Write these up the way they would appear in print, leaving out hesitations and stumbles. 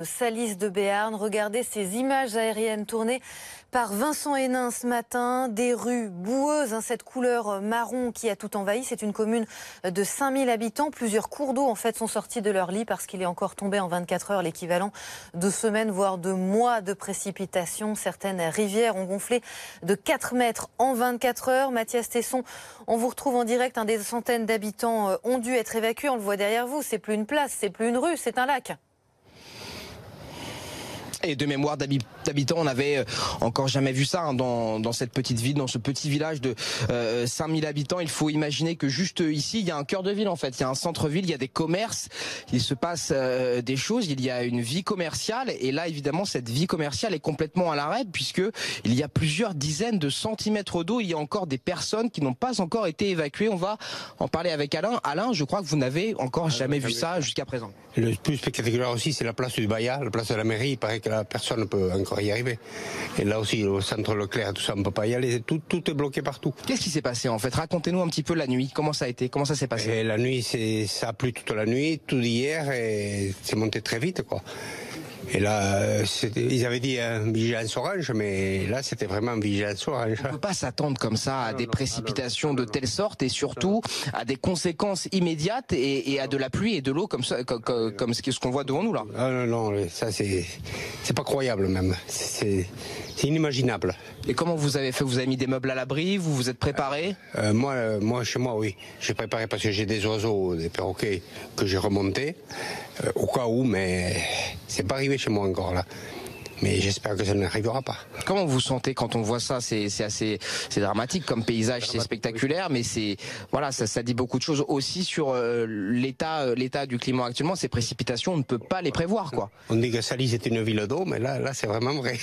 Salis de Béarn, regardez ces images aériennes tournées par Vincent Hénin ce matin. Des rues boueuses, cette couleur marron qui a tout envahi. C'est une commune de 5000 habitants. Plusieurs cours d'eau en fait sont sortis de leur lit parce qu'il est encore tombé en 24 heures l'équivalent de semaines, voire de mois de précipitations. Certaines rivières ont gonflé de 4 mètres en 24 heures. Mathias Tesson, on vous retrouve en direct. Des centaines d'habitants ont dû être évacués. On le voit derrière vous. C'est plus une place, c'est plus une rue, c'est un lac. Et de mémoire d'habitants, on n'avait encore jamais vu ça dans cette petite ville, dans ce petit village de 5000 habitants. Il faut imaginer que juste ici, il y a un cœur de ville en fait. Il y a un centre-ville, il y a des commerces, il se passe des choses, il y a une vie commerciale. Et là, évidemment, cette vie commerciale est complètement à l'arrêt puisque il y a plusieurs dizaines de centimètres d'eau. Il y a encore des personnes qui n'ont pas encore été évacuées. On va en parler avec Alain. Alain, je crois que vous n'avez encore jamais vu ça jusqu'à présent. Le plus spectaculaire aussi, c'est la place du Bayat, la place de la mairie. Il paraît que la personne ne peut encore y arriver. Et là aussi, au centre Leclerc, tout ça, on ne peut pas y aller. Tout est bloqué partout. Qu'est-ce qui s'est passé en fait? Racontez-nous un petit peu la nuit. Comment ça a été? Comment ça s'est passé? Et la nuit, ça a plu toute la nuit, tout d'hier, et c'est monté très vite, quoi. Et là, ils avaient dit vigilance orange, mais là, c'était vraiment vigilance orange. On ne peut pas s'attendre comme ça à des précipitations de telle sorte et surtout à des conséquences immédiates et à de la pluie et de l'eau comme ça, comme ce qu'on voit devant nous là. Ah non, ça c'est pas croyable même. C'est inimaginable. Et comment vous avez fait? Vous avez mis des meubles à l'abri? Vous vous êtes préparé? Moi, chez moi, oui. J'ai préparé parce que j'ai des oiseaux, des perroquets que j'ai remontés au cas où, mais c'est pas arrivé chez moi encore là. Mais j'espère que ça n'arrivera pas. Comment vous vous sentez quand on voit ça? C'est dramatique comme paysage, c'est spectaculaire, mais voilà, ça dit beaucoup de choses aussi sur l'état du climat actuellement. Ces précipitations, on ne peut pas les prévoir, quoi. On dit que Salis est une ville d'eau, mais là c'est vraiment vrai.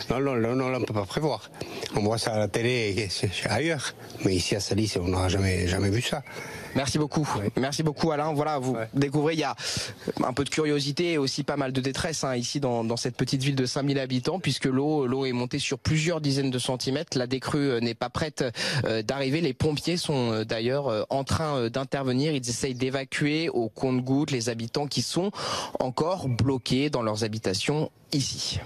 Non, on ne peut pas prévoir. On voit ça à la télé ailleurs, mais ici à Salis, on n'aura jamais vu ça. Merci beaucoup. Ouais. Merci beaucoup Alain. Voilà, vous découvrez, il y a un peu de curiosité et aussi pas mal de détresse ici dans cette petite ville de 5000 habitants puisque l'eau est montée sur plusieurs dizaines de centimètres. La décrue n'est pas prête d'arriver. Les pompiers sont d'ailleurs en train d'intervenir. Ils essayent d'évacuer au compte-gouttes les habitants qui sont encore bloqués dans leurs habitations ici.